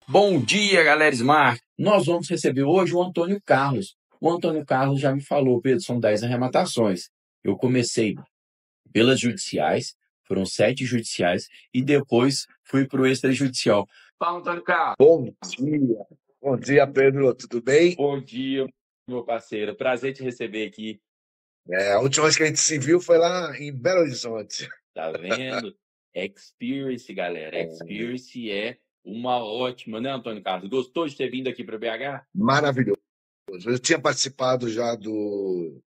Bom dia, galera Smart. Nós vamos receber hoje o Antônio Carlos. O Antônio Carlos já me falou, Pedro, são 10 arrematações. Eu comecei pelas judiciais, foram 7 judiciais, e depois fui para o extrajudicial. Fala, Antônio Carlos. Bom dia. Bom dia, Pedro. Tudo bem? Bom dia, meu parceiro. Prazer te receber aqui. A última vez que a gente se viu foi lá em Belo Horizonte. Tá vendo? Experience, galera. Experience é uma ótima, né, Antônio Carlos? Gostou de ter vindo aqui para BH? Maravilhoso. Eu tinha participado já de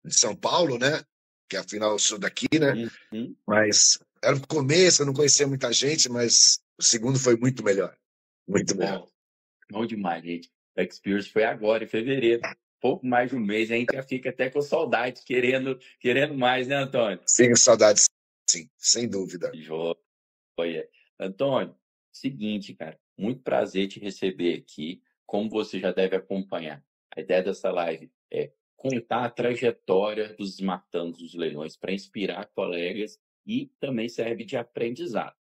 São Paulo, né? Que afinal eu sou daqui, né? Uhum. Mas era o começo, eu não conhecia muita gente, mas o segundo foi muito melhor. Muito melhor. Bom, bom demais, gente. O Experience foi agora, em fevereiro. Pouco mais de um mês, a gente já fica até com saudade, querendo mais, né, Antônio? Tenho saudades, sim, sem dúvida. Joia. Antônio, seguinte, cara, muito prazer te receber aqui. Como você já deve acompanhar, a ideia dessa live é contar a trajetória dos Matando dos Leilões para inspirar colegas e também serve de aprendizado.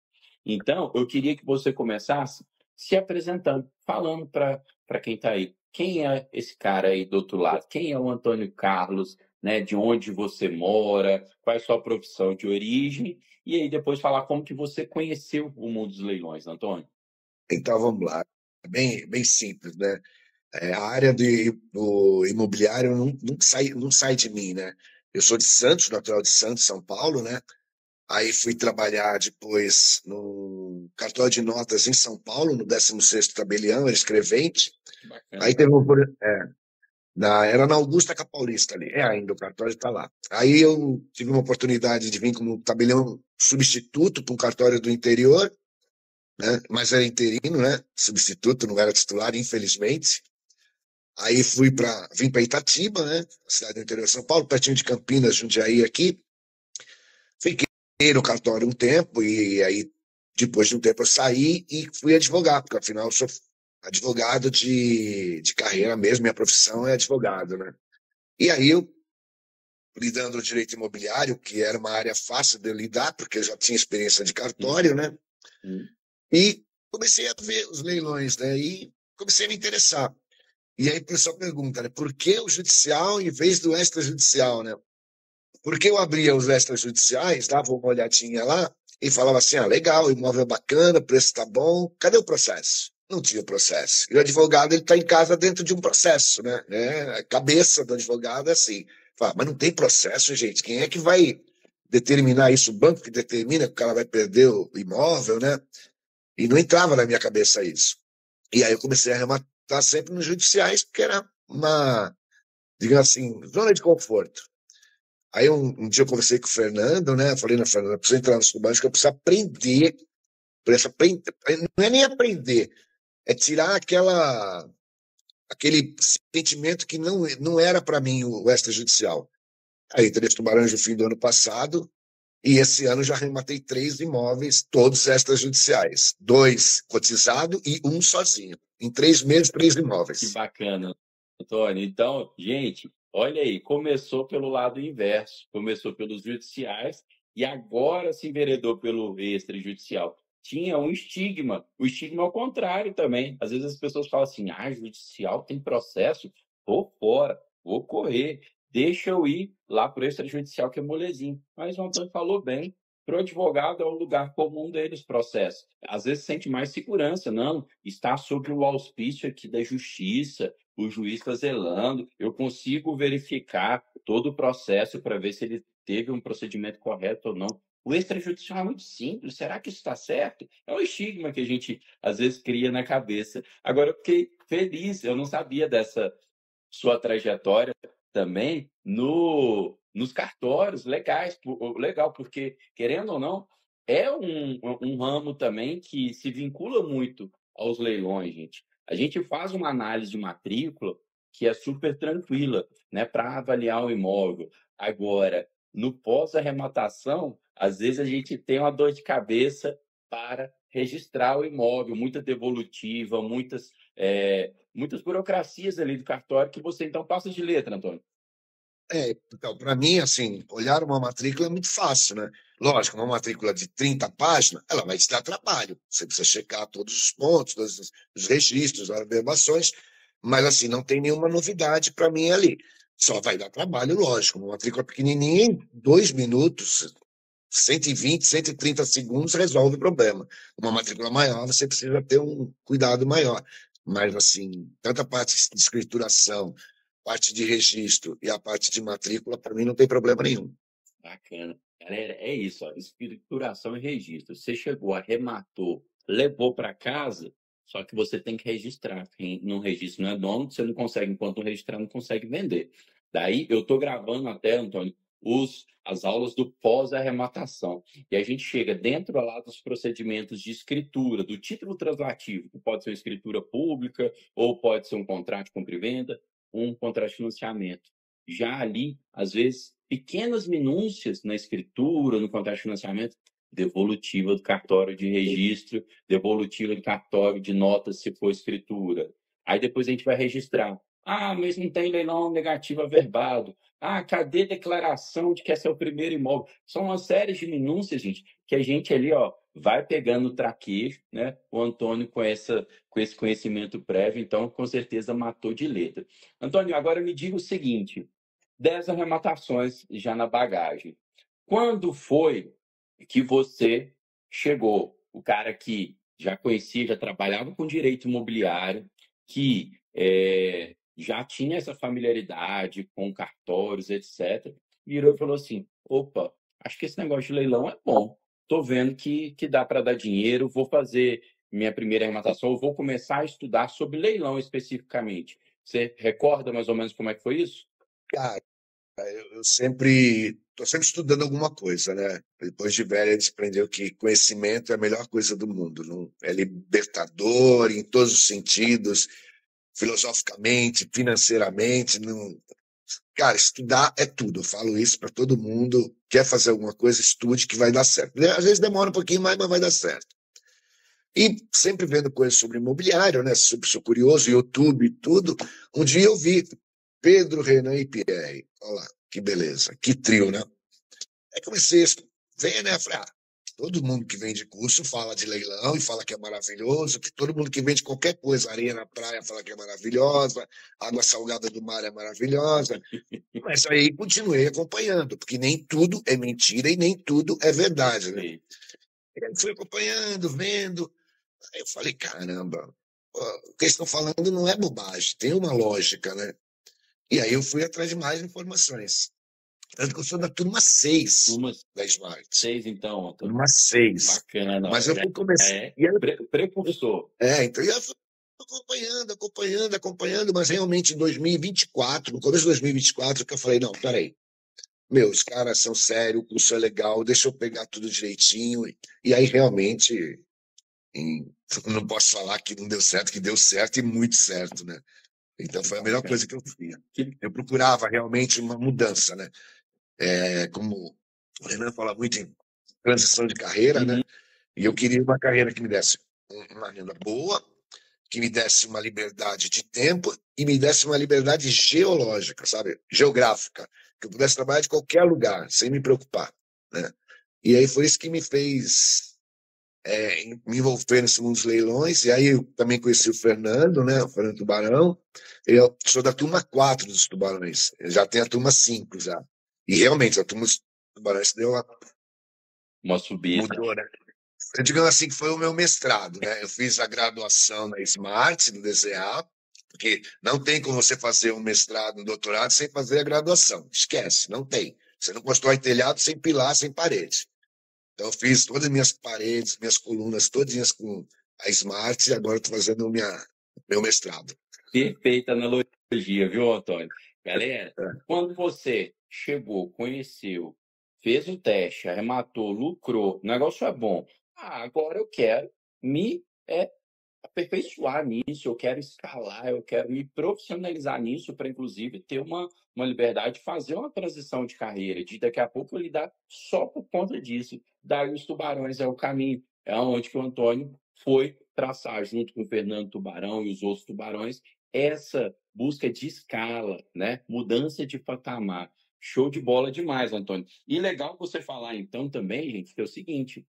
Então, eu queria que você começasse se apresentando, falando para quem está aí. Quem é esse cara aí do outro lado? Quem é o Antônio Carlos, né? De onde você mora? Qual é a sua profissão de origem? E aí depois falar como que você conheceu o mundo dos leilões, Antônio. Então vamos lá. Bem simples, né? A área do imobiliário não sai de mim, né? Eu sou de Santos, natural de Santos, São Paulo, né? Aí fui trabalhar depois no cartório de notas em São Paulo, no 16º Tabelião, era escrevente. Que bacana. Aí teve era na Augusta com a Paulista ali. É ainda, o cartório está lá. Aí eu tive uma oportunidade de vir como tabelião substituto para um cartório do interior, né? Mas era interino, né? Substituto, não era titular, infelizmente. Aí vim para Itatiba, né? Cidade do interior de São Paulo, pertinho de Campinas, Jundiaí aqui. Fiquei no cartório um tempo e aí depois de um tempo eu saí e fui advogar, porque afinal eu sou advogado de carreira mesmo, minha profissão é advogado, né? E aí eu lidando no direito imobiliário, que era uma área fácil de lidar, porque eu já tinha experiência de cartório, né? Hum. E comecei a ver os leilões, né? E comecei a me interessar. E aí o pessoal pergunta, né? Por que o judicial em vez do extrajudicial, né? Porque eu abria os extrajudiciais, dava uma olhadinha lá e falava assim: ah, legal, imóvel é bacana, preço tá bom, cadê o processo? Não tinha processo. E o advogado ele está em casa dentro de um processo, né? A cabeça do advogado é assim. Fala, mas não tem processo, gente. Quem é que vai determinar isso? O banco que determina que o cara vai perder o imóvel, né? E não entrava na minha cabeça isso. E aí eu comecei a arrematar sempre nos judiciais, porque era uma, digamos assim, zona de conforto. Aí um dia eu conversei com o Fernando, né? Falei na Fernanda, preciso entrar no Subaixo, que eu preciso aprender. Não é nem aprender, é tirar aquele sentimento que não era para mim o extrajudicial. Aí entrei no Tubarões no fim do ano passado, e esse ano já rematei 3 imóveis, todos extrajudiciais. 2 cotizado e um sozinho. Em 3 meses, 3 Que imóveis. bacana, Antônio. Então, gente, olha aí, começou pelo lado inverso, começou pelos judiciais e agora se enveredou pelo extrajudicial. Tinha um estigma, o estigma ao contrário também. Às vezes as pessoas falam assim: ah, judicial tem processo, vou fora, vou correr, deixa eu ir lá para o extrajudicial que é molezinho. Mas o Antônio falou bem, para o advogado é o lugar comum deles, processo. Às vezes sente mais segurança, não, está sob o auspício aqui da justiça, o juiz está zelando, eu consigo verificar todo o processo para ver se ele teve um procedimento correto ou não. O extrajudicial é muito simples. Será que isso está certo? É um estigma que a gente às vezes cria na cabeça. Agora eu fiquei feliz, eu não sabia dessa sua trajetória também nos cartórios legais, legal, porque, querendo ou não, é um ramo também que se vincula muito aos leilões, gente. A gente faz uma análise de matrícula que é super tranquila, né, para avaliar o imóvel. Agora, no pós-arrematação, às vezes a gente tem uma dor de cabeça para registrar o imóvel, muita devolutiva, muitas burocracias ali do cartório que você então passa de letra, Antônio. Então, para mim, assim, olhar uma matrícula é muito fácil, né? Lógico, uma matrícula de 30 páginas, ela vai te dar trabalho. Você precisa checar todos os pontos, todos os registros, as averbações, mas, assim, não tem nenhuma novidade para mim ali. Só vai dar trabalho, lógico. Uma matrícula pequenininha, em 2 minutos, 120, 130 segundos resolve o problema. Uma matrícula maior, você precisa ter um cuidado maior. Mas, assim, tanta parte de escrituração, parte de registro e a parte de matrícula, para mim, não tem problema nenhum. Bacana. Galera, é isso, ó, escrituração e registro. Você chegou, arrematou, levou para casa, só que você tem que registrar. Quem não registra não é dono, você não consegue, enquanto não registrar, não consegue vender. Daí, eu estou gravando até, Antônio, as aulas do pós-arrematação. E a gente chega dentro lá dos procedimentos de escritura, do título translativo, que pode ser uma escritura pública, ou pode ser um contrato de compra e venda, um contrato de financiamento. Já ali, às vezes, pequenas minúcias na escritura, no contrato de financiamento, devolutiva do cartório de registro, devolutiva do cartório de notas, se for escritura. Aí depois a gente vai registrar. Ah, mas não tem leilão negativo averbado. Ah, cadê a declaração de que esse é o primeiro imóvel? São uma série de minúcias, gente, que a gente ali, ó, vai pegando o traquejo, né? O Antônio com esse conhecimento prévio, então, com certeza matou de letra. Antônio, agora me diga o seguinte: 10 arrematações já na bagagem. Quando foi que você chegou? O cara que já conhecia, já trabalhava com direito imobiliário, que já tinha essa familiaridade com cartórios, etc., virou e falou assim: opa, acho que esse negócio de leilão é bom. Estou vendo que dá para dar dinheiro, vou fazer minha primeira arrematação, vou começar a estudar sobre leilão especificamente. Você recorda mais ou menos como é que foi isso? Cara, eu sempre estou sempre estudando alguma coisa, né? Depois de velho, a gente aprendeu que conhecimento é a melhor coisa do mundo. Não, é libertador em todos os sentidos, filosoficamente, financeiramente. Não... Cara, estudar é tudo. Eu falo isso para todo mundo. Quer fazer alguma coisa, estude que vai dar certo. Às vezes demora um pouquinho mais, mas vai dar certo. E sempre vendo coisas sobre imobiliário, né? Super, sou curioso, YouTube e tudo. Um dia eu vi Pedro, Renan e Pierre. Olha lá, que beleza, que trio, né? Aí comecei a ver, né? Falei, todo mundo que vende curso fala de leilão e fala que é maravilhoso, que todo mundo que vende qualquer coisa, areia na praia, fala que é maravilhosa, água salgada do mar é maravilhosa. Mas aí continuei acompanhando, porque nem tudo é mentira e nem tudo é verdade, né? Perfeito. E aí fui acompanhando, vendo. Aí eu falei, caramba, o que eles estão falando não é bobagem, tem uma lógica, né? E aí eu fui atrás de mais informações. Tanto que eu sou da turma 6 Turma da Smart. 6, então, Antônio. Turma 6. Bacana, ó, Mas eu já fui começar. é precursor. Então eu fui acompanhando, mas realmente em 2024, no começo de 2024, que eu falei, não, peraí, os caras são sérios, o curso é legal, deixa eu pegar tudo direitinho. E aí realmente, em- não posso falar que não deu certo, que deu certo e muito certo, né? Então foi a melhor Bacana. coisa que eu fiz. Que- Eu procurava realmente uma mudança, né? Como o Renan fala muito em transição de carreira, né? Uhum. E eu queria uma carreira que me desse uma renda boa, que me desse uma liberdade de tempo e me desse uma liberdade geológica, sabe? Geográfica, que eu pudesse trabalhar de qualquer lugar, sem me preocupar, né? E aí foi isso que me fez me envolver nesse mundo dos leilões. E aí eu também conheci o Fernando, né? O Fernando Tubarão. Eu sou da turma 4 dos Tubarões. Eu já tenho a turma 5 já. E realmente, a turma dos Tubarões deu uma Uma subida. mudou, né? Eu digo assim que foi o meu mestrado, né? Eu fiz a graduação na Smart, no DCA, porque não tem como você fazer um mestrado, um doutorado sem fazer a graduação. Esquece, não tem. Você não constrói telhado sem pilar, sem parede. Então, eu fiz todas as minhas paredes, minhas colunas, todinhas com a Smart, e agora estou fazendo meu mestrado. Perfeita analogia, viu, Antônio? Galera, É. quando você chegou, conheceu, fez o teste, arrematou, lucrou, o negócio é bom. Ah, agora eu quero me aperfeiçoar nisso, eu quero escalar, eu quero me profissionalizar nisso para, inclusive, ter uma liberdade de fazer uma transição de carreira, de daqui a pouco eu lidar só por conta disso. Daí os tubarões é o caminho, é onde que o Antônio foi traçar, junto com o Fernando Tubarão e os outros tubarões, essa busca de escala, né? Mudança de patamar. Show de bola demais, Antônio. E legal você falar então também, gente, que é o seguinte,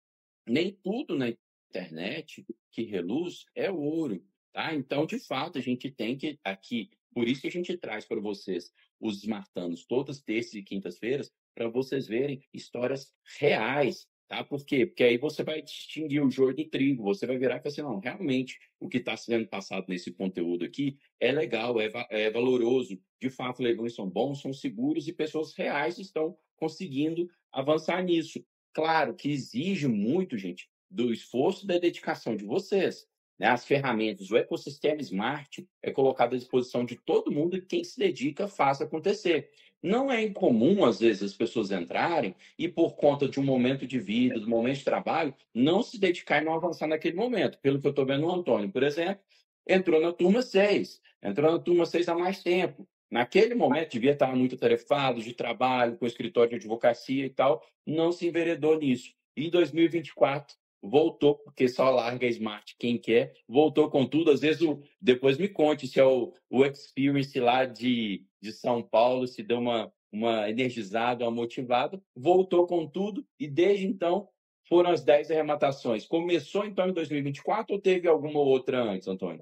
nem tudo na internet que reluz é ouro, tá? Então, de fato, a gente tem que aqui, por isso que a gente traz para vocês os Smartanos todas terças e quintas-feiras, para vocês verem histórias reais, tá? Por quê? Porque aí você vai distinguir o joio do trigo, você vai virar e falar assim, não, realmente, o que está sendo passado nesse conteúdo aqui é legal, é valoroso, de fato, leilões são bons, são seguros e pessoas reais estão conseguindo avançar nisso. Claro que exige muito, gente, do esforço e da dedicação de vocês. Né? As ferramentas, o ecossistema Smart é colocado à disposição de todo mundo e quem se dedica faz acontecer. Não é incomum, às vezes, as pessoas entrarem e, por conta de um momento de vida, de um momento de trabalho, não se dedicar e não avançar naquele momento. Pelo que eu estou vendo, o Antônio, por exemplo, entrou na turma 6, entrou na turma 6 há mais tempo. Naquele momento, devia estar muito atarefado de trabalho, com escritório de advocacia e tal, não se enveredou nisso. E em 2024, voltou, porque só larga Smart quem quer, voltou com tudo. Às vezes, depois me conte se é o Experience lá de São Paulo, se deu uma energizada, uma motivada, voltou com tudo e desde então foram as 10 arrematações. Começou então em 2024 ou teve alguma outra antes, Antônio?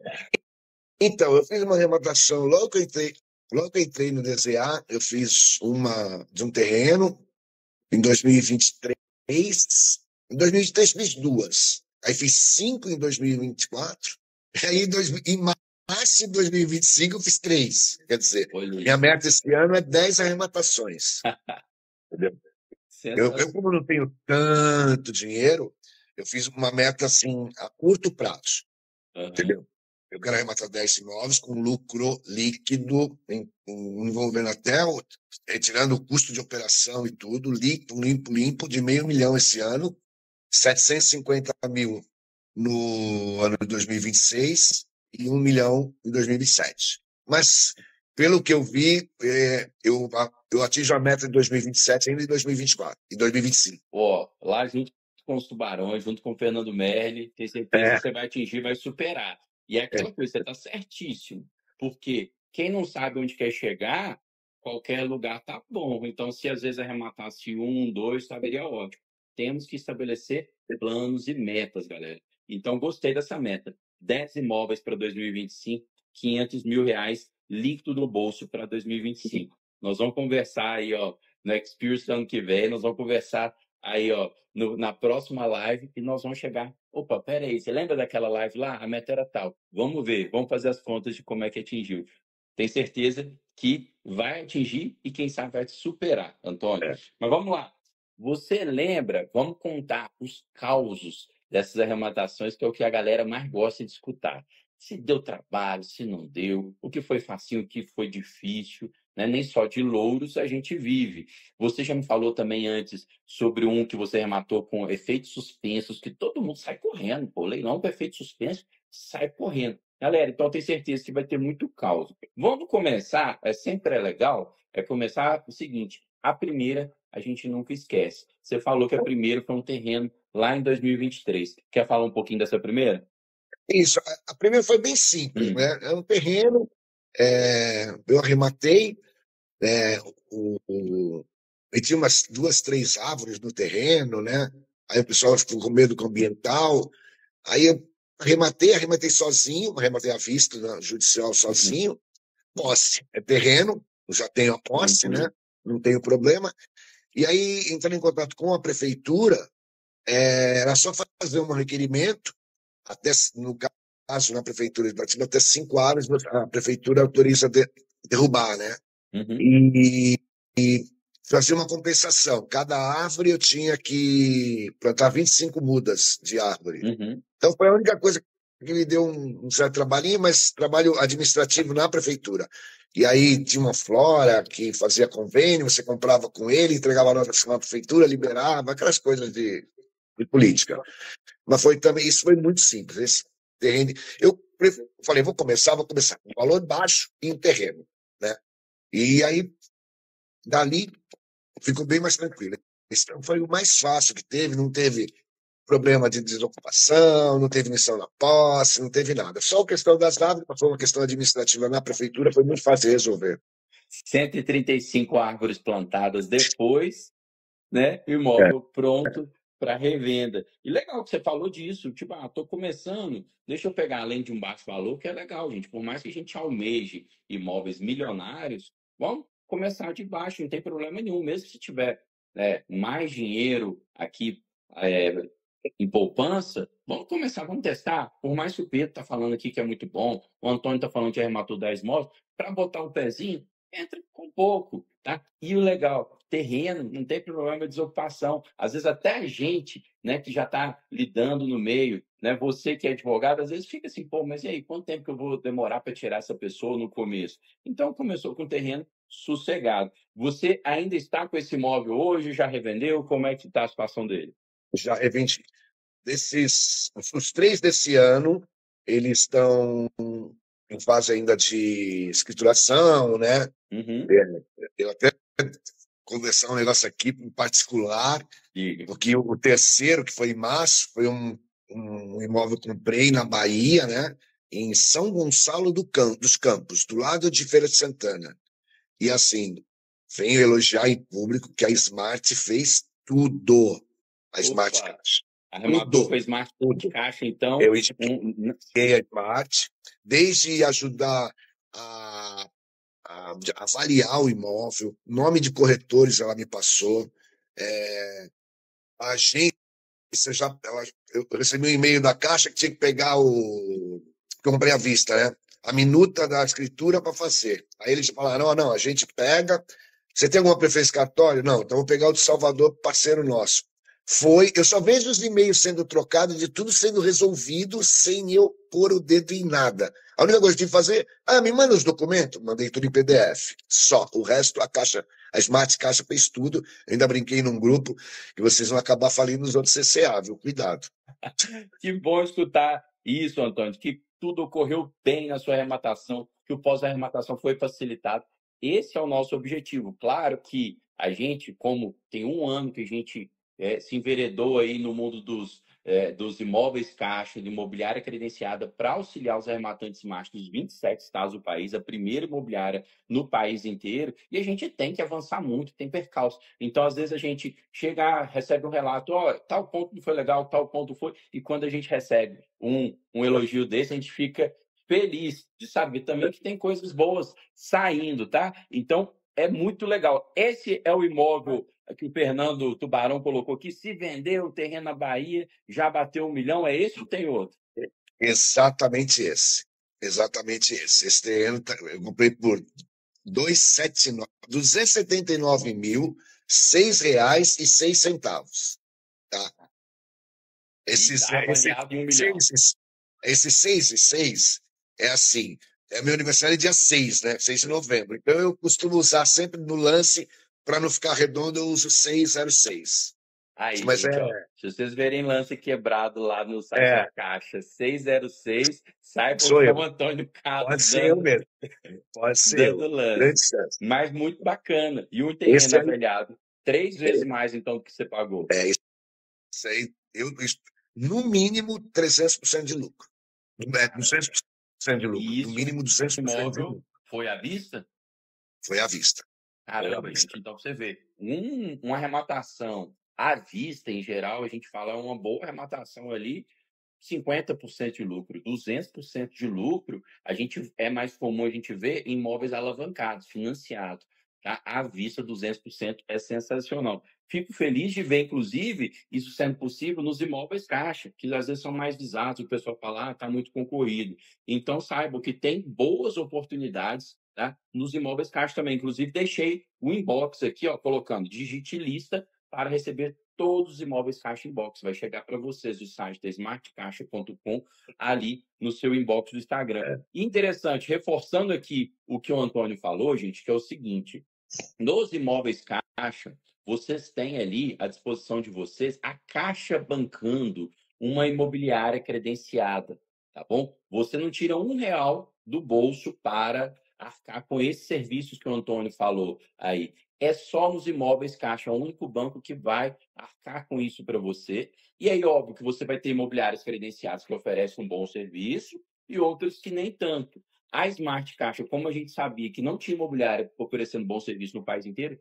Então, eu fiz uma arrematação logo que eu entrei no DZA, eu fiz uma de um terreno em 2023. Em 2023 fiz duas. Aí fiz 5 em 2024. Aí em março de 2025 eu fiz 3. Quer dizer, minha meta esse ano é 10 arrematações. Entendeu? Eu, como não tenho tanto dinheiro, eu fiz uma meta assim a curto prazo. Entendeu? Eu quero arrematar 10 imóveis com lucro líquido, envolvendo até, retirando o custo de operação e tudo, limpo, de R$500 mil esse ano, 750 mil no ano de 2026 e 1 milhão em 2027. Mas, pelo que eu vi, eu atinjo a meta de 2027 ainda em 2024 e 2025. Lá junto com os Tubarões, junto com o Fernando Merli, tenho certeza que você vai atingir, vai superar. E é aquela coisa, você está certíssimo. Porque quem não sabe onde quer chegar, qualquer lugar tá bom. Então, se às vezes arrematasse 1, 2, saberia ótimo. Temos que estabelecer planos e metas, galera. Então, gostei dessa meta. 10 imóveis para 2025, R$500 mil líquido no bolso para 2025. Nós vamos conversar aí, no Experience do ano que vem, nós vamos conversar aí, na próxima live e nós vamos chegar. Opa, peraí, você lembra daquela live lá? A meta era tal. Vamos ver, vamos fazer as contas de como é que atingiu. Tenho certeza que vai atingir e quem sabe vai superar, Antônio. Mas vamos lá. Você lembra? Vamos contar os causos dessas arrematações, que é o que a galera mais gosta de escutar. Se deu trabalho, se não deu, o que foi facinho, o que foi difícil, né? Nem só de louros a gente vive. Você já me falou também antes sobre um que você rematou com efeitos suspensos, que todo mundo sai correndo, pô, leilão com efeito suspenso, sai correndo. Galera, então eu tenho certeza que vai ter muito caos. Vamos começar, sempre é legal, começar o seguinte, a primeira a gente nunca esquece. Você falou que a primeira foi um terreno lá em 2023. Quer falar um pouquinho dessa primeira? Isso, a primeira foi bem simples, né? É um terreno, eu arrematei, e tinha umas 2, 3 árvores no terreno, né? Aí o pessoal ficou com medo com o ambiental. Aí eu arrematei sozinho, arrematei à vista na judicial sozinho. Posse, é terreno, eu já tenho a posse, né? Não tenho problema. E aí, entrando em contato com a prefeitura, era só fazer um requerimento, até, no caso, na prefeitura de Brasília, até 5 árvores, a prefeitura autoriza derrubar, né? E fazer uma compensação. Cada árvore eu tinha que plantar 25 mudas de árvore. Então foi a única coisa que me deu um certo trabalhinho, mas trabalho administrativo na prefeitura. E aí tinha uma Flora que fazia convênio, você comprava com ele, entregava a nota fiscal na prefeitura, liberava, aquelas coisas de política. Mas isso foi muito simples. Esse terreno, eu falei, vou começar com um valor baixo e um terreno, né? E aí, dali, ficou bem mais tranquilo. Então, foi o mais fácil que teve, não teve problema de desocupação, não teve missão na posse, não teve nada. Só a questão das árvores, foi uma questão administrativa na prefeitura, foi muito fácil de resolver. 135 árvores plantadas depois, né? É, Imóvel pronto para revenda. E legal que você falou disso, tipo, tô começando, deixa eu pegar além de um baixo valor, que é legal, gente. Por mais que a gente almeje imóveis milionários, vamos começar de baixo, não tem problema nenhum. Mesmo se tiver mais dinheiro aqui é, em poupança, vamos começar, vamos testar. Por mais que o Pedro está falando aqui que é muito bom, o Antônio está falando que arrematou 10 móveis, para botar o pezinho, entra com pouco, tá? E o legal, terreno, não tem problema de desocupação. Às vezes até a gente, né, que já está lidando no meio, né, você que é advogado, às vezes fica assim, pô, mas e aí, quanto tempo que eu vou demorar para tirar essa pessoa no começo? Então começou com terreno sossegado. Você ainda está com esse imóvel hoje? Já revendeu? Como é que está a situação dele? já revendi. Os 3 desse ano, eles estão em fase ainda de escrituração, né? Uhum. É, eu até conversar um negócio aqui em particular, Diga. porque o terceiro, que foi em março, foi um imóvel que eu comprei na Bahia, né? Em São Gonçalo dos Campos, do lado de Feira de Santana. E assim, venho elogiar em público que a Smart fez tudo. A Smart Opa! Caixa. Arrematou com a Tudo, Smart tudo. Caixa, então. Eu indiquei a Smart, desde ajudar a, a avaliar o imóvel, nome de corretores ela me passou, a agência eu recebi um e-mail da Caixa que tinha que pegar comprei à vista, né? A minuta da escritura para fazer. Aí eles falaram: não, não, a gente pega. Você tem alguma preferência cartório? Não, então vou pegar o de Salvador, parceiro nosso. Eu só vejo os e-mails sendo trocados, de tudo sendo resolvido sem eu pôr o dedo em nada. A única coisa que tive que fazer, me manda os documentos, mandei tudo em PDF. Só. O resto, a Smart Caixa fez tudo. Eu ainda brinquei num grupo que vocês vão acabar falindo nos outros CCA, viu? Cuidado. Que bom escutar isso, Antônio, que tudo ocorreu bem na sua arrematação, que o pós-arrematação foi facilitado. Esse é o nosso objetivo. Claro que a gente, como tem um ano que a gente se enveredou aí no mundo dos imóveis caixa, de imobiliária credenciada para auxiliar os arrematantes machos dos 27 estados do país, a primeira imobiliária no país inteiro, e a gente tem que avançar muito, tem percalço. Então, às vezes, a gente chega, recebe um relato, tal ponto não foi legal, tal ponto foi, e quando a gente recebe um elogio desse, a gente fica feliz de saber também que tem coisas boas saindo, tá? Então, é muito legal. Esse é o imóvel que o Fernando Tubarão colocou aqui. Se vender o terreno na Bahia, já bateu 1 milhão. É esse ou tem outro? Exatamente esse. Exatamente esse. Esse terreno eu comprei por 279 mil, R$ 6,06. Tá? E Esses, está esse, avaliado em 1 milhão. esse 6,06 é assim. É meu aniversário dia 6, né? 6 de novembro. Então eu costumo usar sempre no lance, para não ficar redondo, eu uso 606. Aí, Mas gente, ó. Se vocês verem lance quebrado lá no site da é, Caixa 606, saibam sou que é eu. o Antônio Pode Carlos ser eu dando, mesmo. Pode ser eu. dando lance. Grande chance. Mas muito bacana. E o terreno Esse aí, avaliado 3 vezes mais, então, do que você pagou. é, isso aí, no mínimo 300% de lucro. 200% de lucro. E No isso, mínimo esse 200% de imóvel lucro. foi à vista? Foi à vista. Foi à Caramba, vista. gente. Então, pra você ver, uma arrematação à vista, em geral, a gente fala uma boa arrematação ali, 50% de lucro, 200% de lucro, a gente é mais comum a gente ver em imóveis alavancados, financiados. Tá? À vista, 200% é sensacional. Fico feliz de ver, inclusive, isso sendo possível nos imóveis caixa, que às vezes são mais visados, o pessoal fala, está muito concorrido. Então, saibam que tem boas oportunidades, tá? Nos imóveis caixa também. Inclusive, deixei o inbox aqui, ó, colocando digite lista para receber todos os imóveis caixa inbox. Vai chegar para vocês do site da smartcaixa.com ali no seu inbox do Instagram. É. Interessante, reforçando aqui o que o Antônio falou, gente, que é o seguinte: nos imóveis caixa, vocês têm ali à disposição de vocês a Caixa bancando uma imobiliária credenciada, tá bom? Você não tira R$ 1 do bolso para arcar com esses serviços que o Antônio falou aí. É só nos imóveis caixa, é o único banco que vai arcar com isso para você. E aí, óbvio que você vai ter imobiliárias credenciadas que oferecem um bom serviço e outras que nem tanto. A Smart Caixa, como a gente sabia que não tinha imobiliária oferecendo bom serviço no país inteiro,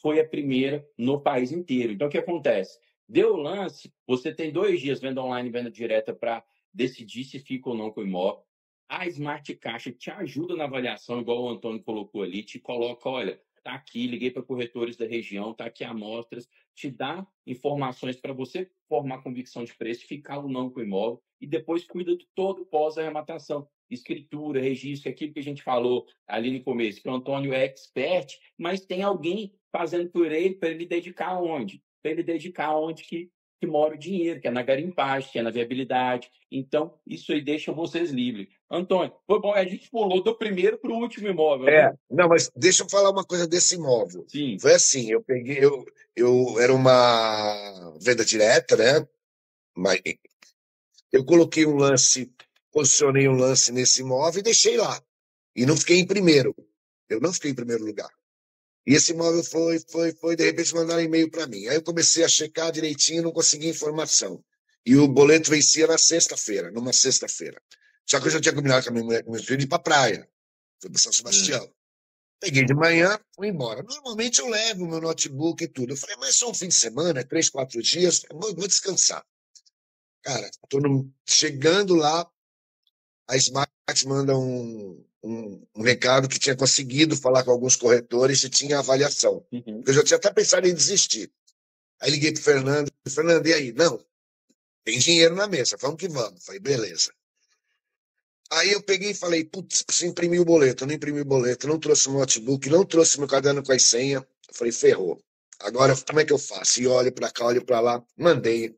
foi a primeira no país inteiro. Então, o que acontece? Deu o lance, você tem 2 dias venda online e venda direta para decidir se fica ou não com o imóvel. A Smart Caixa te ajuda na avaliação, igual o Antônio colocou ali, te coloca, olha, tá aqui, liguei para corretores da região, tá aqui amostras, te dá informações para você formar convicção de preço, ficar ou não com o imóvel, e depois cuida de todo o pós-arrematação. Escritura, registro, aquilo que a gente falou ali no começo, que o Antônio é expert, mas tem alguém fazendo por ele para ele dedicar onde? Para ele dedicar onde que mora o dinheiro, que é na garimpagem, que é na viabilidade. Então, isso aí deixa vocês livres. Antônio, foi bom, a gente pulou do primeiro para o último imóvel, né? Não, mas deixa eu falar uma coisa desse imóvel. Sim. Foi assim, eu era uma venda direta, né? Mas eu coloquei um lance, posicionei um lance nesse imóvel e deixei lá. E não fiquei em primeiro. Eu não fiquei em primeiro lugar. E esse imóvel de repente mandaram e-mail para mim. Aí eu comecei a checar direitinho, não consegui informação. E o boleto vencia na sexta-feira, numa sexta-feira. Só que eu já tinha combinado com a minha mulher, com meus filhos, ir para praia. Fui para São Sebastião. Peguei de manhã, fui embora. Normalmente eu levo meu notebook e tudo. Eu falei, mas só um fim de semana, 3, 4 dias, vou descansar. Cara, chegando lá, a Smart manda um recado que tinha conseguido falar com alguns corretores e tinha avaliação. Eu já tinha até pensado em desistir. Aí liguei pro Fernando. Fernando, e aí? Não, tem dinheiro na mesa, vamos que vamos. Falei, beleza. Aí eu peguei e falei, putz, preciso imprimir o boleto. Eu não imprimi o boleto, não trouxe o notebook, não trouxe meu caderno com as senhas. Eu falei, ferrou. Agora, como é que eu faço? E olho para cá, olho para lá. Mandei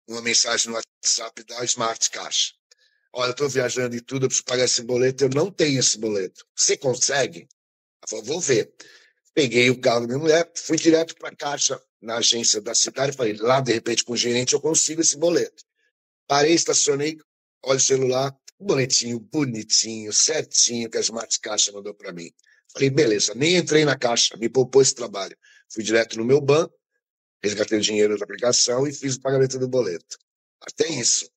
uma mensagem no WhatsApp da Smart Caixa. Olha, eu estou viajando e tudo, eu preciso pagar esse boleto, eu não tenho esse boleto. Você consegue? Ela falou, vou ver. Peguei o carro da minha mulher, fui direto para a Caixa, na agência da cidade, falei, lá, de repente, com o gerente, eu consigo esse boleto. Parei, estacionei, olho o celular, um boletinho bonitinho, certinho, que a Smart Caixa mandou para mim. Falei, beleza, nem entrei na Caixa, me poupou esse trabalho. Fui direto no meu banco, resgatei o dinheiro da aplicação e fiz o pagamento do boleto. Até isso.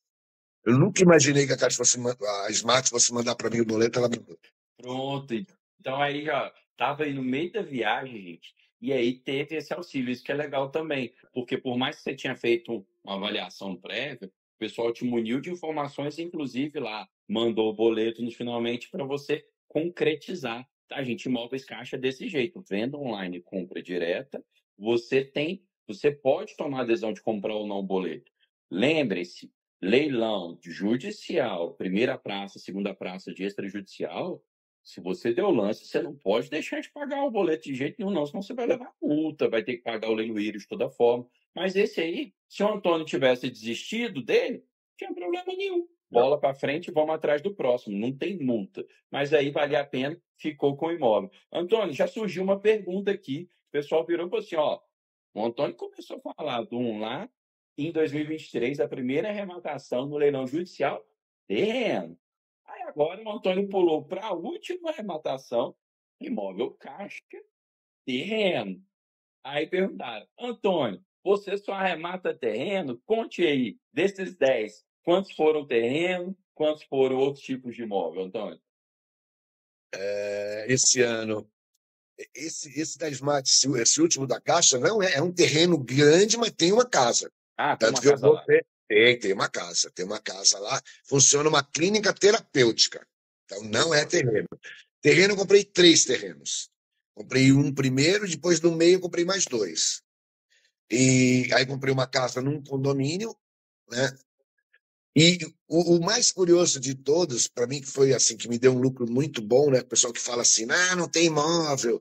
Eu nunca imaginei que a Caixa a Smart fosse mandar para mim o boleto, ela mandou. Pronto. Então aí já estava aí no meio da viagem, gente, e aí teve esse auxílio. Isso que é legal também, porque por mais que você tinha feito uma avaliação prévia, o pessoal te muniu de informações, inclusive lá mandou o boleto no finalmente para você concretizar. Tá, gente? Imóveis Caixa desse jeito, venda online, compra direta. Você pode tomar a decisão de comprar ou não o boleto. Lembre-se, leilão judicial, primeira praça, segunda praça de extrajudicial, se você deu lance, você não pode deixar de pagar o boleto de jeito nenhum, não, senão você vai levar multa, vai ter que pagar o leiloeiro de toda forma. Mas esse aí, se o Antônio tivesse desistido dele, não tinha problema nenhum. Bola para frente, vamos atrás do próximo, não tem multa. Mas aí vale a pena, ficou com o imóvel. Antônio, já surgiu uma pergunta aqui. O pessoal virou e falou assim: ó, o Antônio começou a falar do um lá, em 2023, a primeira arrematação no leilão judicial, terreno. Aí agora o Antônio pulou para a última arrematação, imóvel Caixa, terreno. Aí perguntaram, Antônio, você só arremata terreno? Conte aí, desses 10, quantos foram terreno, quantos foram outros tipos de imóvel, Antônio? Esse ano, esse da Smart, esse último da Caixa, não é um terreno grande, mas tem uma casa. Ah, tem Tanto uma que eu casa vou lá. ter. Tem uma casa lá. Funciona uma clínica terapêutica. Então não é terreno. Terreno, eu comprei 3 terrenos. Comprei um primeiro, depois no meio eu comprei mais 2. E aí comprei uma casa num condomínio, né? E o mais curioso de todos, para mim, que foi assim, que me deu um lucro muito bom, né? O pessoal que fala assim, não tem imóvel,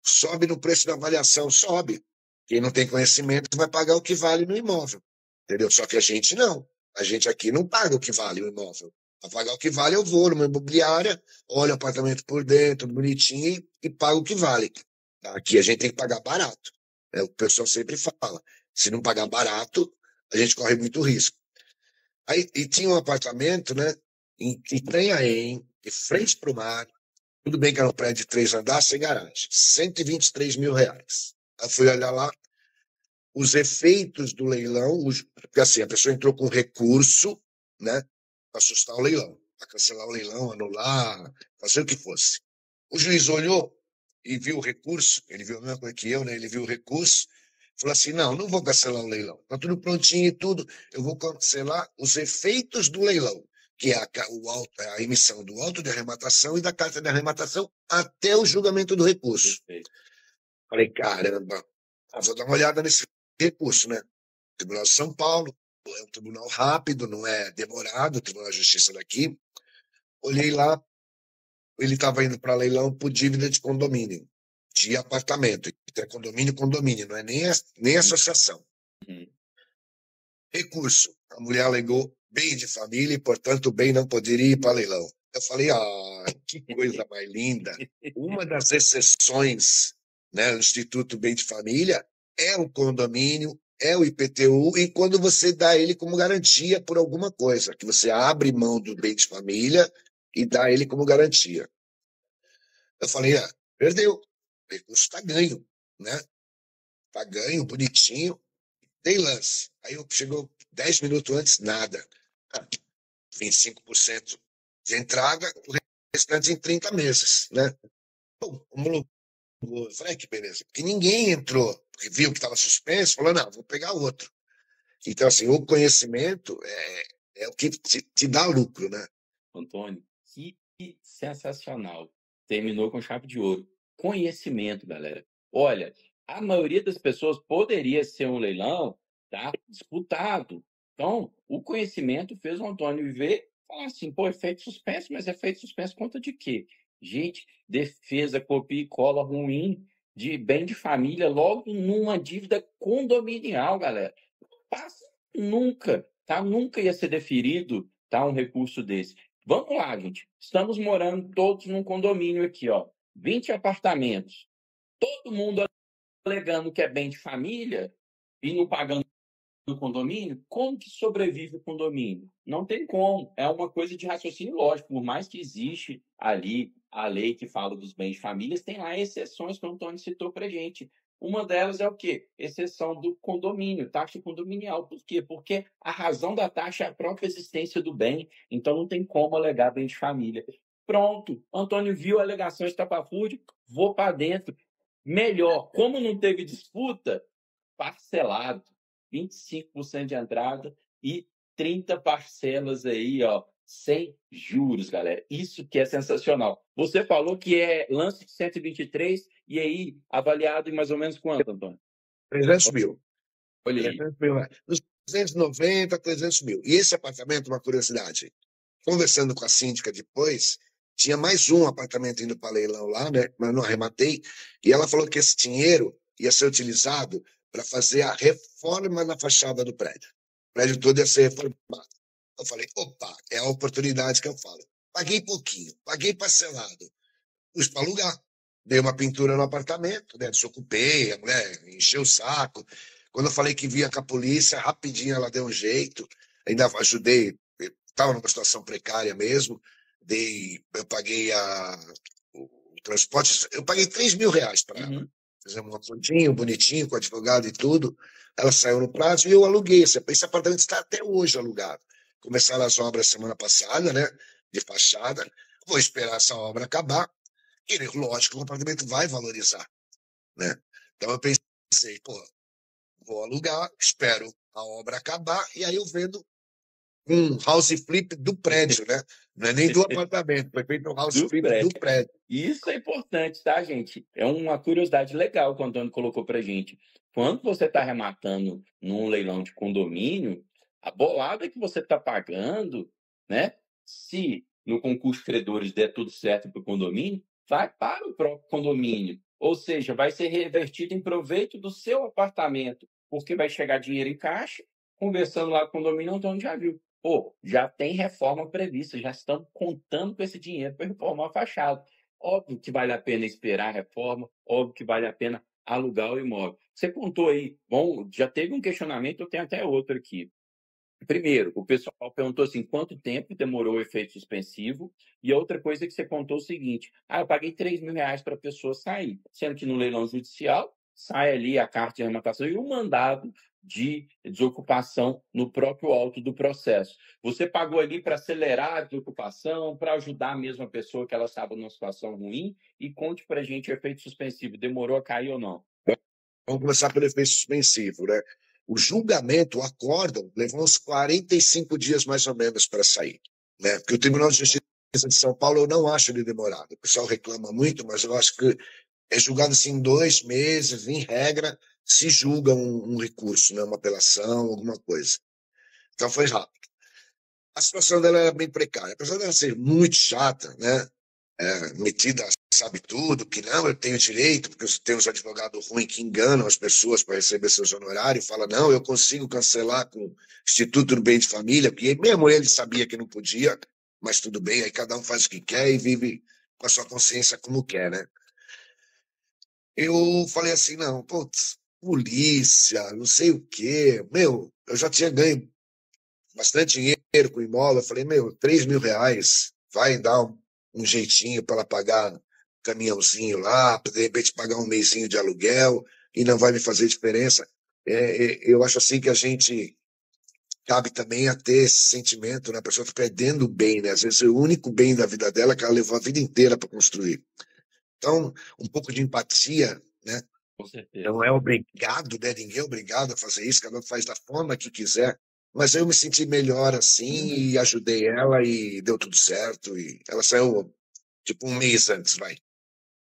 sobe no preço da avaliação, sobe. Quem não tem conhecimento vai pagar o que vale no imóvel, entendeu? Só que a gente não. A gente aqui não paga o que vale o imóvel. Para pagar o que vale, eu vou numa imobiliária, olho o apartamento por dentro, bonitinho, e pago o que vale. Aqui a gente tem que pagar barato. O pessoal sempre fala, se não pagar barato, a gente corre muito risco. Aí, e tinha um apartamento, né, em Itanhaém, de frente para o mar. Tudo bem que era um prédio de 3 andares, sem garagem. R$ 123 mil. Aí fui olhar lá os efeitos do leilão, porque assim, a pessoa entrou com recurso, né, para assustar o leilão. para cancelar o leilão, anular, fazer o que fosse. O juiz olhou e viu o recurso, ele viu a mesma coisa que eu, né? Ele viu o recurso, falou assim: não, não vou cancelar o leilão, está tudo prontinho e tudo, eu vou cancelar os efeitos do leilão, que é a emissão do auto de arrematação e da carta de arrematação até o julgamento do recurso. Perfeito. Falei, caramba, vou dar uma olhada nesse recurso, né? Tribunal de São Paulo, é um tribunal rápido, não é demorado, o Tribunal de Justiça daqui. Olhei lá, ele estava indo para leilão por dívida de condomínio, de apartamento. Então é condomínio, não é nem associação. Uhum. Recurso. A mulher alegou bem de família e, portanto, o bem não poderia ir para leilão. Eu falei, que coisa mais linda. Uma das exceções, né, do Instituto Bem de Família é o condomínio, é o IPTU, e quando você dá ele como garantia por alguma coisa, que você abre mão do bem de família e dá ele como garantia. Eu falei, perdeu. O recurso está ganho, né? Está ganho, bonitinho. Tem lance. Aí chegou 10 minutos antes, nada. 25% de entrada, o restante em 30 meses, né? Bom, eu falei, que beleza. Porque ninguém entrou, porque viu que estava suspenso, falou, não, vou pegar outro. Então, assim, o conhecimento é o que te dá lucro, né? Antônio, que sensacional. Terminou com chave de ouro. Conhecimento, galera. Olha, a maioria das pessoas poderia ser um leilão, tá? Disputado. Então, o conhecimento fez o Antônio ver e falar assim, pô, efeito suspenso, mas efeito suspenso conta de quê? Gente, defesa, copia e cola ruim de bem de família logo numa dívida condominial, galera. Passa nunca, tá? Nunca ia ser deferido, tá? Um recurso desse. Vamos lá, gente. Estamos morando todos num condomínio aqui, ó. 20 apartamentos. Todo mundo alegando que é bem de família e não pagando no condomínio. Como que sobrevive o condomínio? Não tem como. É uma coisa de raciocínio lógico. Por mais que existe ali a lei que fala dos bens de famílias, tem lá exceções que o Antônio citou para gente. Uma delas é o quê? Exceção do condomínio, taxa condominial. Por quê? Porque a razão da taxa é a própria existência do bem. Então não tem como alegar bem de família. Pronto. Antônio viu a alegação estapafúrdia, vou para dentro. Melhor, como não teve disputa, parcelado. 25% de entrada e 30 parcelas aí, ó, sem juros, galera. Isso que é sensacional. Você falou que é lance de 123 e aí avaliado em mais ou menos quanto, Antônio? 300 mil. Olha aí. 300 mil, dos 290, 300 mil. E esse apartamento, uma curiosidade, conversando com a síndica depois, tinha mais um apartamento indo para leilão lá, né? Mas não arrematei. E ela falou que esse dinheiro ia ser utilizado para fazer a reforma na fachada do prédio. O prédio todo ia ser reformado. Eu falei, opa, é a oportunidade que eu falo. Paguei pouquinho, paguei parcelado, pus para alugar. Dei uma pintura no apartamento, né? Desocupei, a mulher encheu o saco. Quando eu falei que via com a polícia, rapidinho ela deu um jeito. Ainda ajudei, estava numa situação precária mesmo. Eu paguei o transporte, eu paguei R$ 3.000 para ela. Uhum. Fizemos um acordo bonitinho com o advogado e tudo. Ela saiu no prazo e eu aluguei. Esse apartamento está até hoje alugado. Começaram as obras semana passada, né? De fachada. Vou esperar essa obra acabar. E, lógico, o apartamento vai valorizar, né? Então eu pensei, pô, vou alugar, espero a obra acabar e aí eu vendo um house flip do prédio, né? Não é nem do apartamento, foi feito um house Do flip do prédio. prédio. Isso é importante, tá, gente? É uma curiosidade legal que o Antônio colocou pra gente. Quando você está arrematando num leilão de condomínio, a bolada que você está pagando, né? Se no concurso de credores der tudo certo para o condomínio, vai para o próprio condomínio. Ou seja, vai ser revertido em proveito do seu apartamento, porque vai chegar dinheiro em caixa. Conversando lá com o condomínio, o Antônio já viu. Pô, já tem reforma prevista, já estamos contando com esse dinheiro para reformar a fachada. Óbvio que vale a pena esperar a reforma, óbvio que vale a pena alugar o imóvel. Você contou aí, bom, já teve um questionamento, eu tenho até outro aqui. Primeiro, o pessoal perguntou assim, quanto tempo demorou o efeito suspensivo? E outra coisa que você contou é o seguinte, eu paguei R$ 3.000 para a pessoa sair, sendo que no leilão judicial sai ali a carta de arrematação e o mandado de desocupação no próprio auto do processo. Você pagou ali para acelerar a desocupação, para ajudar mesmo a pessoa que ela estava numa situação ruim? E conte para a gente o efeito suspensivo, demorou a cair ou não? Vamos começar pelo efeito suspensivo, né? O julgamento, o acórdão, levou uns 45 dias mais ou menos para sair, né? Porque o Tribunal de Justiça de São Paulo, eu não acho ele demorado. O pessoal reclama muito, mas eu acho que é julgado assim em 2 meses, em regra, se julga um recurso, né? Uma apelação, alguma coisa. Então foi rápido. A situação dela era bem precária. Apesar dela ser muito chata, né? Metida, sabe tudo, que não, eu tenho direito, porque tem uns advogados ruins que enganam as pessoas para receber seus honorários, fala, não, eu consigo cancelar com o Instituto do Bem de Família, porque mesmo ele sabia que não podia, mas tudo bem, aí cada um faz o que quer e vive com a sua consciência como quer, né? Eu falei assim, não, putz, polícia, não sei o quê, meu, eu já tinha ganho bastante dinheiro com imóvel. Eu falei, meu, R$ 3.000 vai dar um jeitinho para ela pagar um caminhãozinho lá, para de repente pagar um mesinho de aluguel e não vai me fazer diferença. Eu acho assim que a gente cabe também a ter esse sentimento, né? A pessoa está perdendo o bem, né? Às vezes é o único bem da vida dela que ela levou a vida inteira para construir. Então, um pouco de empatia, né? Com certeza. Não é obrigado, né? Ninguém é obrigado a fazer isso, cada um faz da forma que quiser. Mas eu me senti melhor assim e ajudei ela e deu tudo certo. E ela saiu tipo um mês antes, vai.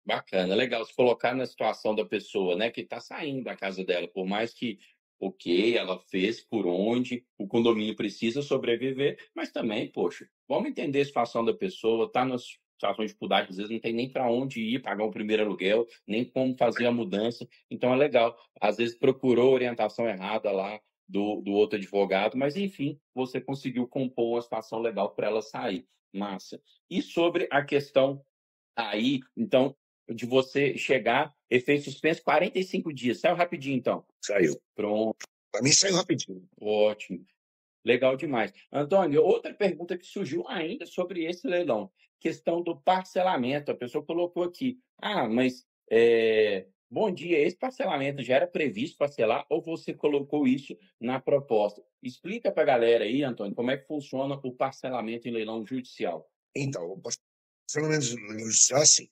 Bacana, legal se colocar na situação da pessoa, né, que está saindo da casa dela, por mais que, ok, ela fez por onde, o condomínio precisa sobreviver, mas também, poxa, vamos entender a situação da pessoa, está numa situação de dificuldade, às vezes não tem nem para onde ir pagar o primeiro aluguel, nem como fazer a mudança, então é legal. Às vezes procurou orientação errada lá do outro advogado, mas enfim, você conseguiu compor uma situação legal para ela sair. Massa. E sobre a questão aí, então, de você chegar, efeito suspenso, 45 dias. Saiu rapidinho, então. Saiu. Pronto, Para mim saiu rapidinho. ótimo. Legal demais. Antônio, outra pergunta que surgiu ainda sobre esse leilão, questão do parcelamento. A pessoa colocou aqui, mas bom dia, esse parcelamento já era previsto parcelar ou você colocou isso na proposta? Explica para a galera aí, Antônio, como é que funciona o parcelamento em leilão judicial. Então, pelo menos assim,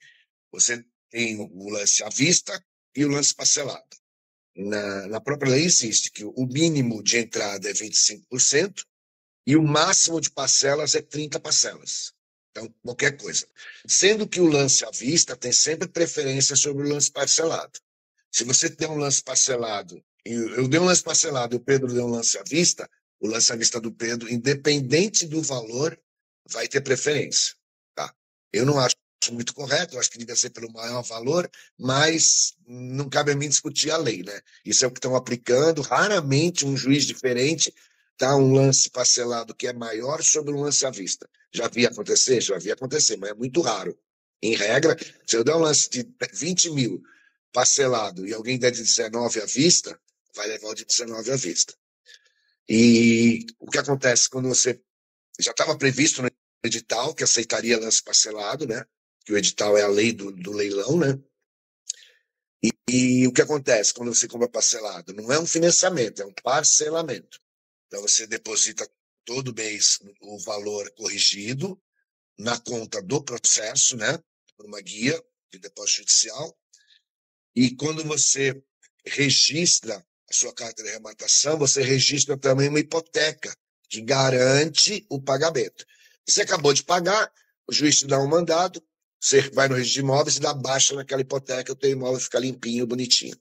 você tem o lance à vista e o lance parcelado. Na própria lei existe que o mínimo de entrada é 25% e o máximo de parcelas é 30 parcelas. Então, qualquer coisa. Sendo que o lance à vista tem sempre preferência sobre o lance parcelado. Se você tem um lance parcelado, eu dei um lance parcelado e o Pedro deu um lance à vista, o lance à vista do Pedro, independente do valor, vai ter preferência. Tá? Eu não acho muito correto, eu acho que devia ser pelo maior valor, mas não cabe a mim discutir a lei, né? Isso é o que estão aplicando. Raramente um juiz diferente dá um lance parcelado que é maior sobre um lance à vista. Já vi acontecer? Já vi acontecer, mas é muito raro. Em regra, se eu der um lance de 20 mil parcelado e alguém der de 19 à vista, vai levar o de 19 à vista. E o que acontece quando você já estava previsto no edital que aceitaria lance parcelado, né? Que o edital é a lei do leilão, né? E o que acontece quando você compra parcelado? Não é um financiamento, é um parcelamento. Então você deposita todo mês o valor corrigido na conta do processo, né? Por uma guia de depósito judicial. E quando você registra a sua carta de arrematação, você registra também uma hipoteca que garante o pagamento. Você acabou de pagar, o juiz te dá um mandado, você vai no registro de imóveis e dá baixa naquela hipoteca, o teu imóvel fica limpinho, bonitinho.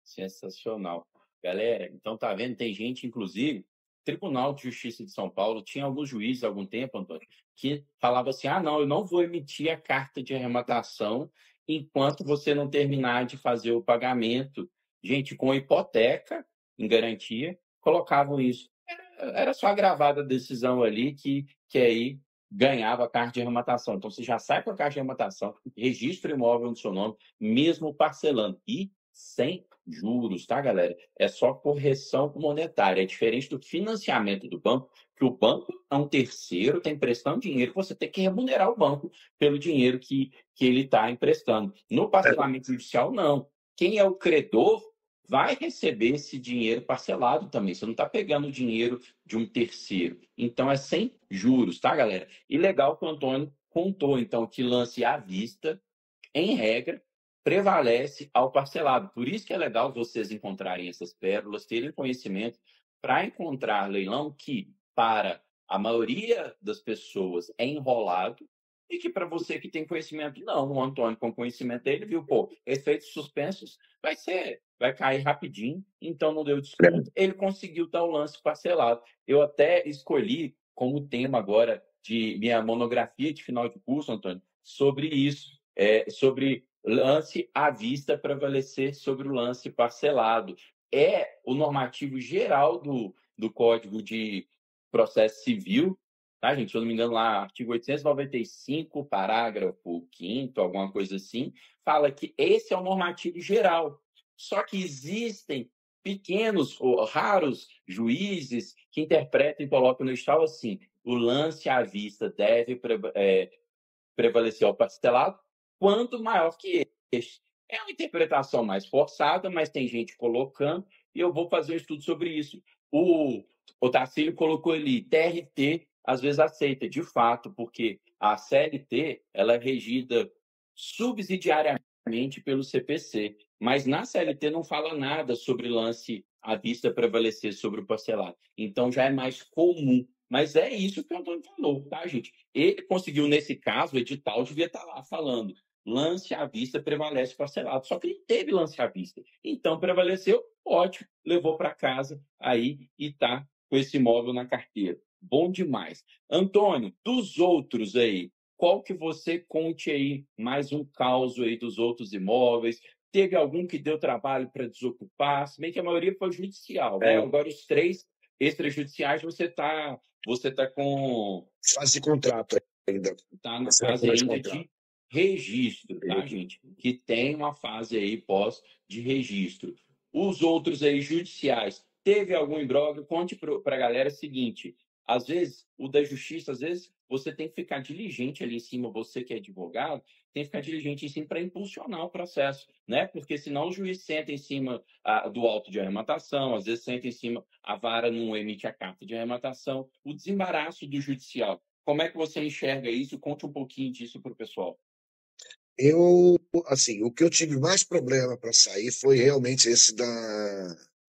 Sensacional. Galera, então tá vendo? Tem gente, inclusive, Tribunal de Justiça de São Paulo, tinha alguns juízes há algum tempo, Antônio, que falava assim: não, eu não vou emitir a carta de arrematação enquanto você não terminar de fazer o pagamento. Gente, com hipoteca em garantia, colocavam isso. Era só gravada a decisão ali que aí ganhava a carta de arrematação. Então, você já sai com a carta de arrematação, registra o imóvel no seu nome, mesmo parcelando. E sem juros, tá, galera? É só correção monetária. É diferente do financiamento do banco, que o banco é um terceiro, está emprestando dinheiro, você tem que remunerar o banco pelo dinheiro que ele está emprestando. No parcelamento judicial, não. Quem é o credor vai receber esse dinheiro parcelado também. Você não está pegando o dinheiro de um terceiro. Então, é sem juros, tá, galera? E legal que o Antônio contou, então, que lance à vista, em regra, prevalece ao parcelado. Por isso que é legal vocês encontrarem essas pérolas, terem conhecimento para encontrar leilão que, para a maioria das pessoas, é enrolado e que para você que tem conhecimento, não. O Antônio, com conhecimento dele, viu, pô, efeitos suspensos vai cair rapidinho, então não deu desconto. Ele conseguiu dar o lance parcelado. Eu até escolhi como tema agora de minha monografia de final de curso, Antônio, sobre isso, sobre lance à vista prevalecer sobre o lance parcelado. É o normativo geral do Código de Processo Civil, tá, gente? Se eu não me engano, lá, artigo 895, parágrafo 5º, alguma coisa assim, fala que esse é o normativo geral. Só que existem pequenos ou raros juízes que interpretam e colocam no edital assim: o lance à vista deve prevalecer ao parcelado, quanto maior que este. É uma interpretação mais forçada, mas tem gente colocando, e eu vou fazer um estudo sobre isso. O Tarcísio colocou ali, TRT às vezes aceita, de fato, porque a CLT ela é regida subsidiariamente pelo CPC, mas na CLT não fala nada sobre lance à vista prevalecer sobre o parcelado. Então já é mais comum. Mas é isso que o Antônio falou, tá, gente? Ele conseguiu, nesse caso, o edital devia estar lá falando: lance à vista prevalece parcelado. Só que ele teve lance à vista. Então, prevaleceu, ótimo, levou para casa aí e está com esse imóvel na carteira. Bom demais. Antônio, dos outros aí, qual que você conte aí mais um caso aí dos outros imóveis? Teve algum que deu trabalho para desocupar? Se bem que a maioria foi judicial, né? Agora, os 3 extrajudiciais, você tá com Fase de contrato ainda. tá na fase Assinatura de ainda contrato. de registro, tá, gente? Que tem uma fase aí pós de registro. Os outros aí judiciais, teve algum imbróglio? Conte para a galera o seguinte: às vezes, o da justiça, às vezes você tem que ficar diligente ali em cima, você que é advogado, tem que ficar diligente em cima para impulsionar o processo, né? Porque senão o juiz senta em cima do auto de arrematação, às vezes senta em cima, a vara não emite a carta de arrematação, o desembaraço do judicial. Como é que você enxerga isso? Conte um pouquinho disso para o pessoal. Eu, assim, o que eu tive mais problema para sair foi realmente esse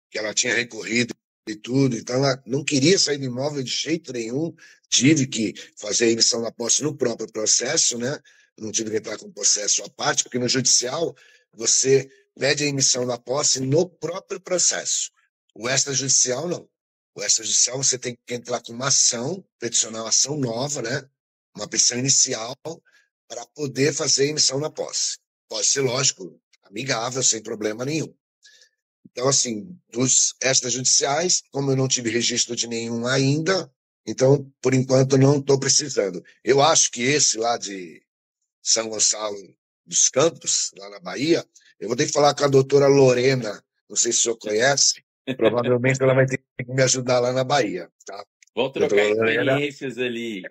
que ela tinha recorrido e tudo, então ela não queria sair do imóvel de jeito nenhum, tive que fazer a emissão da posse no próprio processo, né? Não tive que entrar com processo à parte, porque no judicial você pede a emissão da posse no próprio processo. O extrajudicial não. O extrajudicial você tem que entrar com uma ação, peticionar uma ação nova, né? Uma petição inicial para poder fazer a emissão da posse. Pode ser, lógico, amigável, sem problema nenhum. Então, assim, dos extrajudiciais, como eu não tive registro de nenhum ainda, então, por enquanto, não estou precisando. Eu acho que esse lá de São Gonçalo dos Campos, lá na Bahia, eu vou ter que falar com a doutora Lorena, não sei se o senhor conhece, provavelmente ela vai ter que me ajudar lá na Bahia, tá? Vão Doutora trocar Lorena, experiências ali.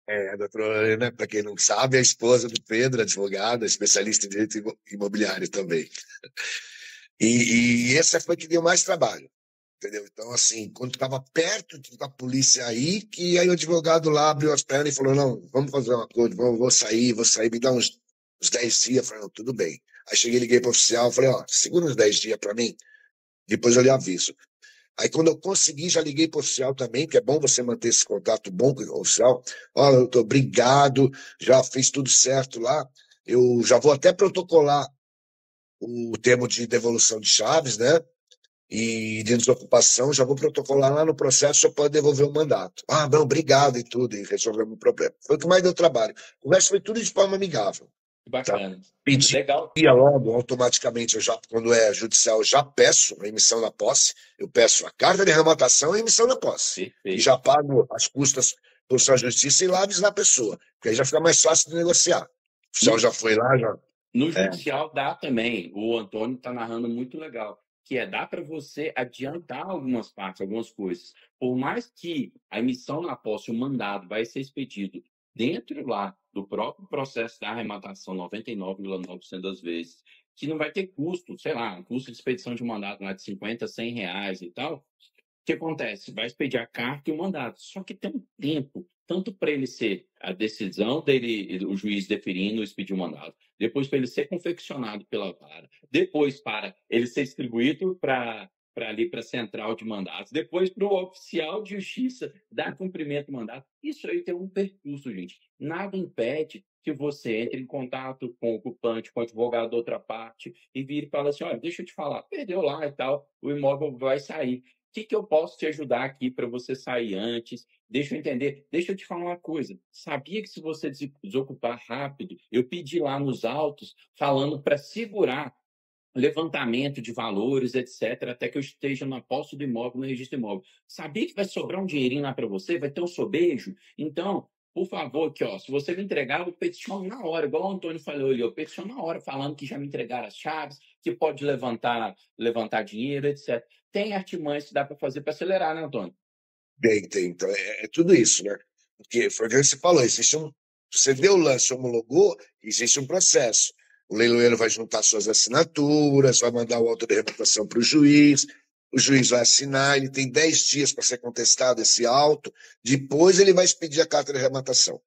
a doutora Lorena, para quem não sabe, é a esposa do Pedro, advogada, especialista em direito imobiliário também. E essa foi que deu mais trabalho, entendeu? Então, assim, quando estava perto da polícia aí, que aí o advogado lá abriu as pernas e falou: não, vamos fazer um acordo, vou sair, me dá uns 10 dias. Eu falei: não, tudo bem. Aí cheguei, liguei para o oficial, falei: ó, segura uns 10 dias para mim, depois eu lhe aviso. Aí, quando eu consegui, já liguei para o oficial também, que é bom você manter esse contato bom com o oficial. Ó, doutor, obrigado, já fiz tudo certo lá. Eu já vou até protocolar o termo de devolução de chaves, né? E de desocupação, já vou protocolar lá no processo, só pode devolver o mandato. Ah, não, obrigado e tudo, e resolvemos o problema. Foi o que mais deu trabalho. O resto foi tudo de forma amigável. Que Tá? bacana. Pedia Legal. logo, automaticamente, quando é judicial, eu já peço a emissão da posse, eu peço a carta de arrematação e a emissão da posse. E Perfeito. já pago as custas por sua justiça e lá avisar a pessoa, porque aí já fica mais fácil de negociar. O oficial No, já foi lá, já. no É. judicial dá também. O Antônio está narrando muito legal. Que dá para você adiantar algumas partes, algumas coisas. Por mais que a emissão na posse, o mandado vai ser expedido dentro lá do próprio processo da arrematação, 99,9% das vezes, que não vai ter custo, sei lá, um custo de expedição de mandato lá de 50, 100 reais e tal. O que acontece? Vai expedir a carta e o mandato. Só que tem um tempo, tanto para ele ser a decisão dele, o juiz deferindo expedir o mandato, depois para ele ser confeccionado pela vara, depois para ele ser distribuído para ali para a central de mandatos, depois para o oficial de justiça dar cumprimento ao mandato. Isso aí tem um percurso, gente. Nada impede que você entre em contato com o ocupante, com o advogado da outra parte e vire e fala assim, olha, deixa eu te falar, perdeu lá e tal, o imóvel vai sair. O que eu posso te ajudar aqui para você sair antes? Deixa eu entender. Deixa eu te falar uma coisa. Sabia que se você desocupar rápido, eu pedi lá nos autos falando para segurar levantamento de valores, etc., até que eu esteja na posse do imóvel, no registro imóvel. Sabia que vai sobrar um dinheirinho lá para você? Vai ter um sobejo? Então, por favor, aqui, ó, se você me entregar, eu peticiono na hora, igual o Antônio falou ali, eu peticiono na hora, falando que já me entregaram as chaves, que pode levantar dinheiro, etc. Tem artimanhas que dá para fazer para acelerar, né, Antônio? Tem. Então, é tudo isso, né? Porque foi o que você falou, você deu o lance, homologou, existe um processo. O leiloeiro vai juntar suas assinaturas, vai mandar o auto de revogação para o juiz vai assinar, ele tem 10 dias para ser contestado esse auto, depois ele vai expedir a carta de arrematação,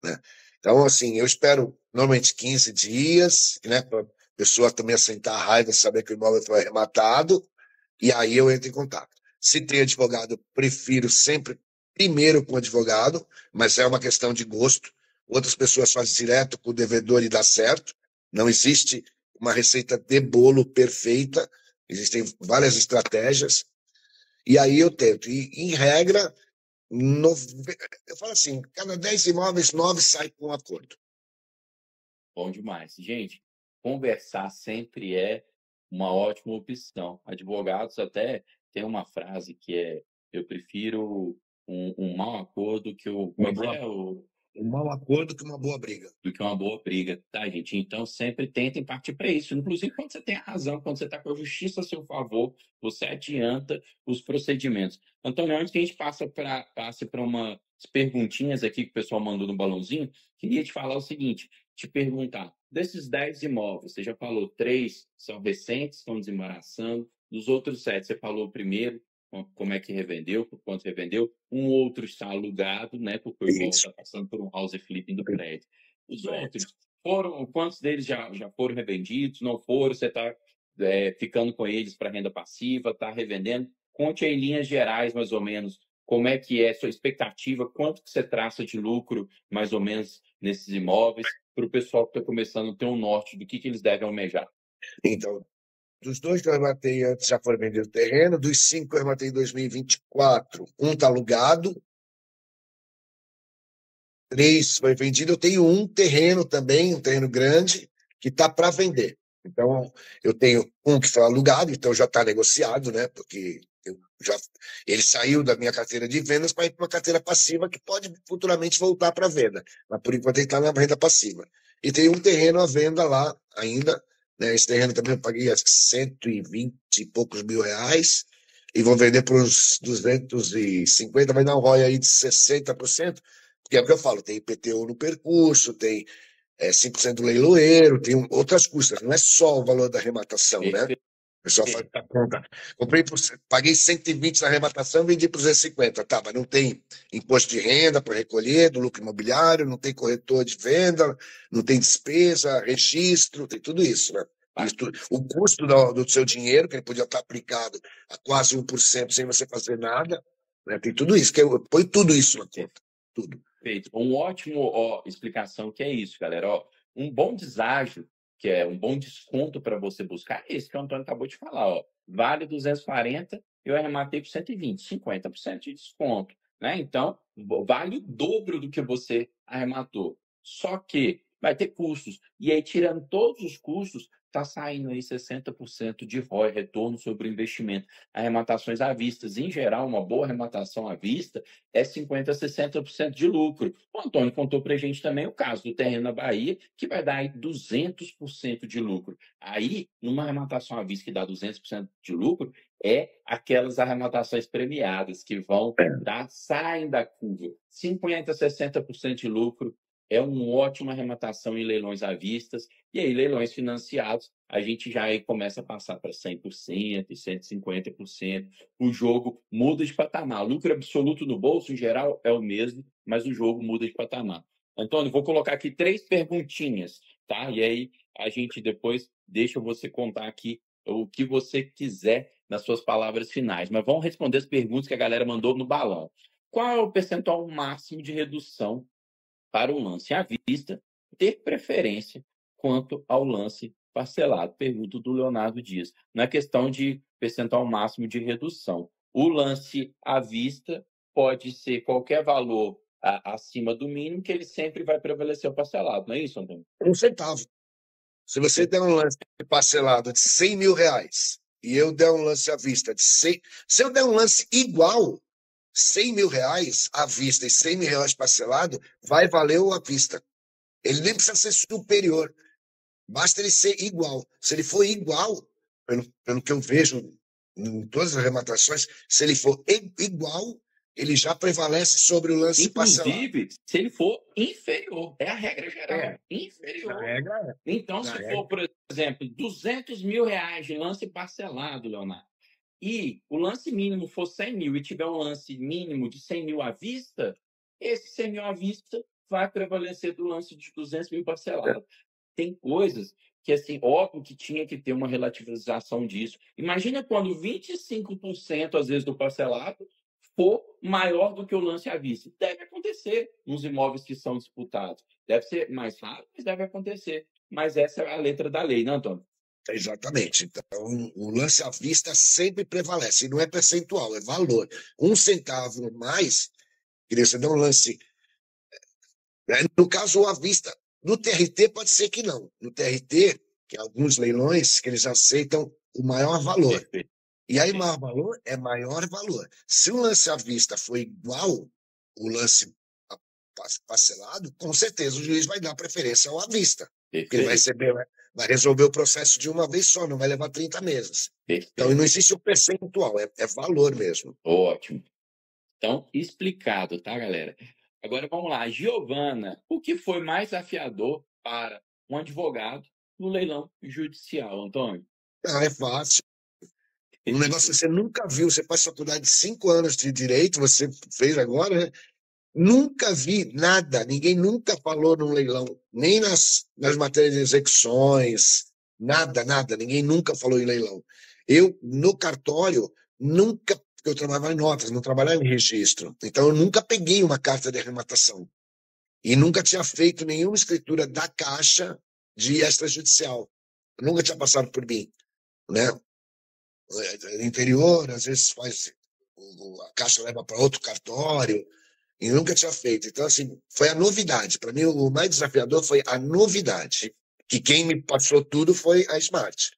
né? Então, assim, eu espero normalmente 15 dias, né, para a pessoa também assentar a raiva, saber que o imóvel foi arrematado, e aí eu entro em contato. Se tem advogado, eu prefiro sempre primeiro com o advogado, mas é uma questão de gosto. Outras pessoas fazem direto com o devedor e dá certo. Não existe uma receita de bolo perfeita, existem várias estratégias. E aí eu tento. E, em regra, eu falo assim, cada 10 imóveis, 9 saem com um acordo. Bom demais. Gente, conversar sempre é uma ótima opção. Advogados até tem uma frase que é: eu prefiro um mau acordo que o. Como Uma é que boa, é? um mau acordo que uma boa briga. Do que uma boa briga, tá, gente? Então, sempre tentem partir para isso. Inclusive, quando você tem a razão, quando você está com a justiça a seu favor, você adianta os procedimentos. Antônio, antes que a gente passe para umas perguntinhas aqui que o pessoal mandou no balãozinho, queria te falar o seguinte, te perguntar, desses 10 imóveis, você já falou 3 são recentes, estão desembaraçando, dos outros 7, você falou o primeiro, como é que revendeu, por quanto revendeu, um outro está alugado, né, porque o imóvel Isso. está passando por um house flipping do prédio. Os outros foram, quantos deles já foram revendidos, não foram, você está ficando com eles para renda passiva, está revendendo? Conte aí em linhas gerais, mais ou menos, como é que é a sua expectativa, quanto que você traça de lucro, mais ou menos, nesses imóveis, para o pessoal que está começando a ter um norte do que eles devem almejar. Então, dos 2 que eu arrematei antes já foram vendidos terreno, dos 5 que eu arrematei em 2024, um está alugado, 3 foi vendido. Eu tenho um terreno também, um terreno grande, que está para vender. Então, eu tenho um que foi alugado, então já está negociado, né? Porque ele saiu da minha carteira de vendas para ir para uma carteira passiva que pode futuramente voltar para venda. Mas por enquanto ele está na renda passiva. E tem um terreno à venda lá ainda, né? Esse terreno também eu paguei acho que 120 e poucos mil reais e vou vender por uns 250, vai dar um ROI aí de 60%, porque é o que eu falo, tem IPTU no percurso, tem 5% do leiloeiro, tem outras custas, não é só o valor da arrematação, né? Perfeito. O pessoal faz a conta. Paguei 120 na arrematação, vendi por 250. Tá, mas não tem imposto de renda para recolher do lucro imobiliário, não tem corretor de venda, não tem despesa, registro, tem tudo isso, né? O custo do seu dinheiro, que ele podia estar aplicado a quase 1% sem você fazer nada, né? Tem tudo isso, põe tudo isso na conta. Tudo. Perfeito. Um ótimo explicação que é isso, galera. Ó, um bom deságio, que é um bom desconto para você buscar, é esse que o Antônio acabou de falar. Ó. Vale 240, eu arrematei por 120, 50% de desconto. Né? Então, vale o dobro do que você arrematou. Só que vai ter custos. E aí, tirando todos os custos, está saindo aí 60% de ROI, retorno sobre o investimento. Arrematações à vista, em geral, uma boa arrematação à vista é 50% a 60% de lucro. O Antônio contou para a gente também o caso do terreno na Bahia, que vai dar aí 200% de lucro. Aí, numa arrematação à vista que dá 200% de lucro, é aquelas arrematações premiadas que vão saem da curva. 50% a 60% de lucro é uma ótima arrematação em leilões à vista, e aí leilões financiados, a gente já aí começa a passar para 100% e 150%. O jogo muda de patamar. O lucro absoluto no bolso, em geral, é o mesmo, mas o jogo muda de patamar. Antônio, vou colocar aqui 3 perguntinhas, tá? E aí a gente depois deixa você contar aqui o que você quiser nas suas palavras finais. Mas vamos responder as perguntas que a galera mandou no balão. Qual é o percentual máximo de redução para o lance à vista, ter preferência quanto ao lance parcelado? Pergunta do Leonardo Dias. Não é questão de percentual máximo de redução. O lance à vista pode ser qualquer valor acima do mínimo, que ele sempre vai prevalecer o parcelado. Não é isso, Antônio? Um centavo. Se você der um lance parcelado de R$ 100.000 e eu der um lance à vista de 100, se eu der um lance igual, R$ 100.000 à vista e R$ 100.000 parcelado, vai valer o à vista. Ele nem precisa ser superior, basta ele ser igual. Se ele for igual, pelo que eu vejo em todas as arrematações, se ele for igual, ele já prevalece sobre o lance parcelado. Inclusive, se ele for inferior. É a regra geral. Na Inferior. regra, Então, na se regra. for, por exemplo, R$ 200.000 de lance parcelado, Leonardo, e o lance mínimo for 100 mil e tiver um lance mínimo de 100 mil à vista, esse 100 mil à vista vai prevalecer do lance de 200 mil parcelado. Tem coisas que, assim, óbvio que tinha que ter uma relativização disso. Imagina quando 25%, às vezes, do parcelado for maior do que o lance à vista. Deve acontecer nos imóveis que são disputados. Deve ser mais raro, mas deve acontecer. Mas essa é a letra da lei, não, Antônio? Exatamente. Então, o lance à vista sempre prevalece. E não é percentual, é valor. Um centavo mais, queria você dar um lance. No caso, o à vista. No TRT, pode ser que não. No TRT, que alguns leilões, que eles aceitam o maior valor. Perfeito. E aí, maior valor é maior valor. Se o lance à vista for igual o lance parcelado, com certeza o juiz vai dar preferência ao à vista. Porque ele vai resolver o processo de uma vez só, não vai levar 30 meses. Perfeito. Então, não existe o percentual, é valor mesmo. Ótimo. Então, explicado, tá, galera? Agora vamos lá. Giovana, o que foi mais desafiador para um advogado no leilão judicial, Antônio? Não, é fácil. Um negócio que você nunca viu, você faz faculdade de 5 anos de direito, você fez agora, né? Nunca vi nada, ninguém nunca falou num leilão, nem nas matérias de execuções, nada, ninguém nunca falou em leilão. Eu, no cartório, nunca, porque eu trabalhava em notas, não trabalhava em registro, então eu nunca peguei uma carta de arrematação e nunca tinha feito nenhuma escritura da Caixa de extrajudicial. Nunca tinha passado por mim, né? No interior, às vezes faz, a Caixa leva para outro cartório, e nunca tinha feito. Então, assim, foi a novidade. Para mim, o mais desafiador foi a novidade. Que quem me passou tudo foi a Smart.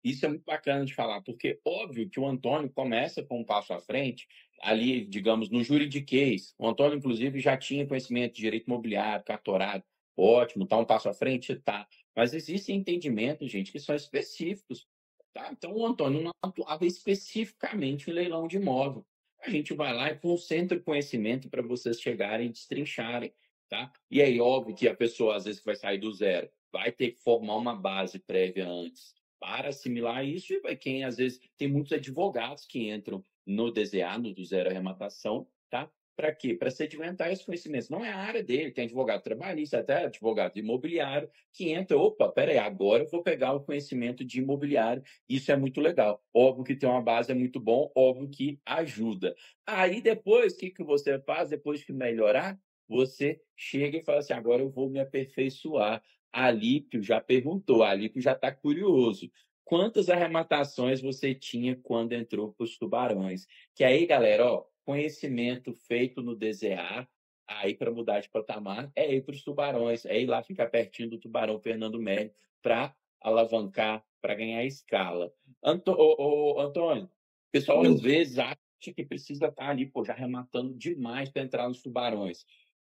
Isso é muito bacana de falar, porque óbvio que o Antônio começa com um passo à frente, ali, digamos, no juridiquês. O Antônio, inclusive, já tinha conhecimento de direito imobiliário, cartorado, ótimo, tá um passo à frente, tá. Mas existem entendimentos, gente, que são específicos, tá? Então, o Antônio não atuava especificamente em leilão de imóvel. A gente vai lá e concentra o conhecimento para vocês chegarem e destrincharem, tá? E aí, óbvio que a pessoa, às vezes, que vai sair do zero, vai ter que formar uma base prévia antes para assimilar isso, e quem às vezes tem muitos advogados que entram no DZA, no do zero arrematação, tá? Para quê? Para sedimentar esses conhecimentos. Não é a área dele, tem advogado trabalhista, até advogado imobiliário, que entra, opa, peraí, agora eu vou pegar o conhecimento de imobiliário, isso é muito legal. Óbvio que tem uma base é muito bom, óbvio que ajuda. Aí depois, o que você faz? Depois que melhorar, você chega e fala assim, agora eu vou me aperfeiçoar. Alípio já perguntou, Alípio já está curioso. Quantas arrematações você tinha quando entrou para os Tubarões? Que aí, galera, ó, conhecimento feito no DZA, aí para mudar de patamar, é ir para os Tubarões, é ir lá ficar pertinho do Tubarão Fernando Melo para alavancar, para ganhar escala. Antônio, o pessoal às vezes acha que precisa estar ali, pô, já arrematando demais para entrar nos Tubarões.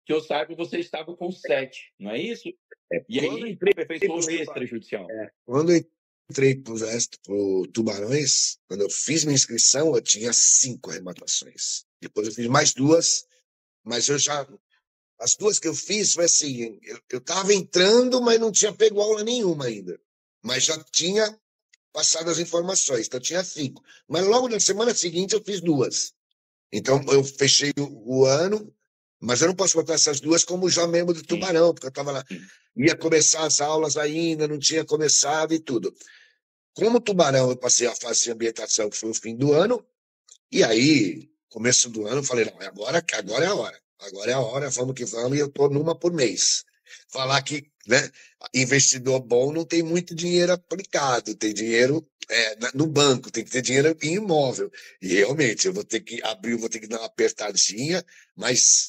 Que eu saiba, você estava com 7, não é isso? E Quando eu aí, entrei aperfeiçoou pros no extrajudicial. quando eu entrei para o Tubarões, quando eu fiz minha inscrição, eu tinha 5 arrematações. Depois eu fiz mais 2, mas eu já As duas que eu fiz foi assim, eu estava entrando, mas não tinha pego aula nenhuma ainda. Mas já tinha passado as informações, então tinha 5. Mas logo na semana seguinte eu fiz 2. Então eu fechei o ano, mas eu não posso botar essas 2 como já membro do Tubarão, porque eu estava lá. Ia começar as aulas ainda, não tinha começado e tudo. Como Tubarão, eu passei a fase de ambientação, que foi o fim do ano, e aí, começo do ano, eu falei, não, agora é a hora. Agora é a hora, vamos que vamos, e eu estou numa por mês. Falar que, né, investidor bom não tem muito dinheiro aplicado, tem dinheiro no banco, tem que ter dinheiro em imóvel. E realmente, eu vou ter que abrir, vou ter que dar uma apertadinha, mas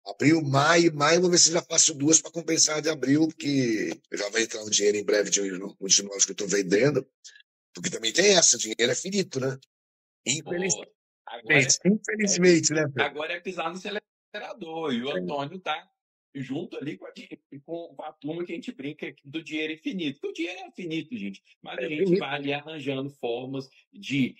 abril, maio, vou ver se já faço 2 para compensar de abril, porque já vai entrar um dinheiro em breve de uns imóveis que eu estou vendendo, porque também tem essa, dinheiro é finito, né? Infelizmente, infelizmente, né, Pedro? Agora é pisar no acelerador. E o Antônio está junto ali com a turma que a gente brinca do dinheiro infinito. Porque o dinheiro é finito, gente. Mas a gente vai ali arranjando formas de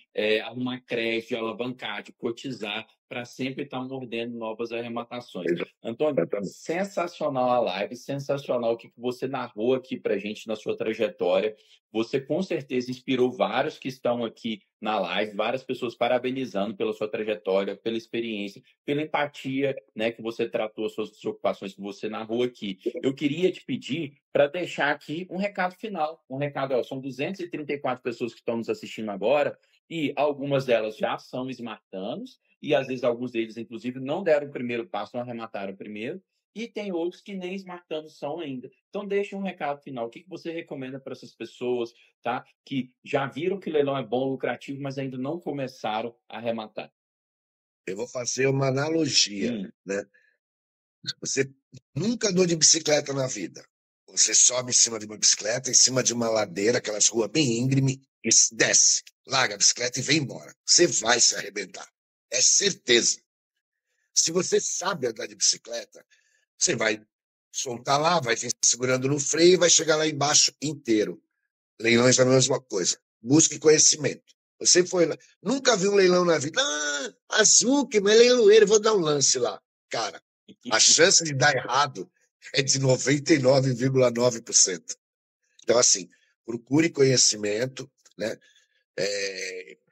arrumar crédito, de alavancar, de cotizar, para sempre estar mordendo novas arrematações. Antônio, sensacional a live, sensacional o que você narrou aqui para a gente na sua trajetória. Você com certeza inspirou vários que estão aqui na live, várias pessoas parabenizando pela sua trajetória, pela experiência, pela empatia, né, que você tratou, as suas preocupações que você narrou aqui. Eu queria te pedir para deixar aqui um recado final. Um recado, são 234 pessoas que estão nos assistindo agora, e algumas delas já são smartanos, e às vezes alguns deles, inclusive, não deram o primeiro passo, não arremataram o primeiro, e tem outros que nem smartanos são ainda. Então, deixa um recado final. O que você recomenda para essas pessoas, tá? Que já viram que leilão é bom, lucrativo, mas ainda não começaram a arrematar? Eu vou fazer uma analogia, né? Você nunca andou de bicicleta na vida. Você sobe em cima de uma bicicleta, em cima de uma ladeira, aquelas ruas bem íngreme, e desce, larga a bicicleta e vem embora. Você vai se arrebentar. É certeza. Se você sabe andar de bicicleta, você vai soltar lá, vai vir segurando no freio e vai chegar lá embaixo inteiro. Leilões é a mesma coisa. Busque conhecimento. Você foi lá, nunca viu um leilão na vida. Azul, que é leiloeiro, vou dar um lance lá. Cara, a chance de dar errado é de 99,9%. Então, assim, procure conhecimento, né?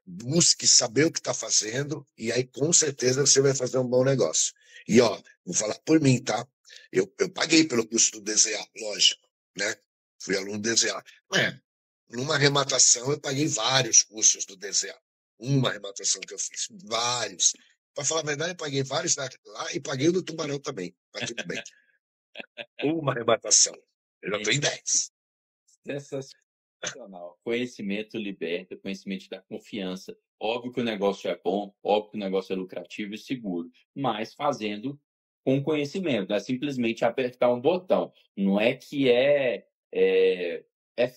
Busque saber o que está fazendo, e aí com certeza você vai fazer um bom negócio. E ó, vou falar por mim, tá? Eu paguei pelo curso do DZA, lógico, né? Fui aluno do DZA. Numa arrematação eu paguei vários cursos do DZA. Uma arrematação que eu fiz, vários. Para falar a verdade, eu paguei vários lá e paguei o do Tubarão também, mas tudo bem. Uma arrematação. Eu já estou em 10. Sensacional. Conhecimento liberta, conhecimento dá confiança. Óbvio que o negócio é bom, óbvio que o negócio é lucrativo e seguro, mas fazendo com conhecimento, não é simplesmente apertar um botão. Não é que é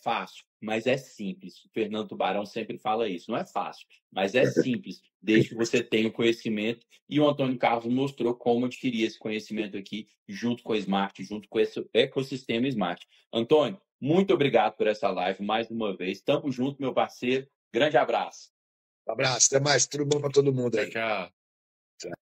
fácil, mas é simples. O Fernando Tubarão sempre fala isso. Não é fácil, mas é simples, desde que você tenha o conhecimento. E o Antônio Carlos mostrou como adquirir esse conhecimento aqui, junto com a Smart, junto com esse ecossistema Smart. Antônio, muito obrigado por essa live mais uma vez. Tamo junto, meu parceiro. Grande abraço. Um abraço, até mais. Tudo bom para todo mundo aí. Tchau. Tchau.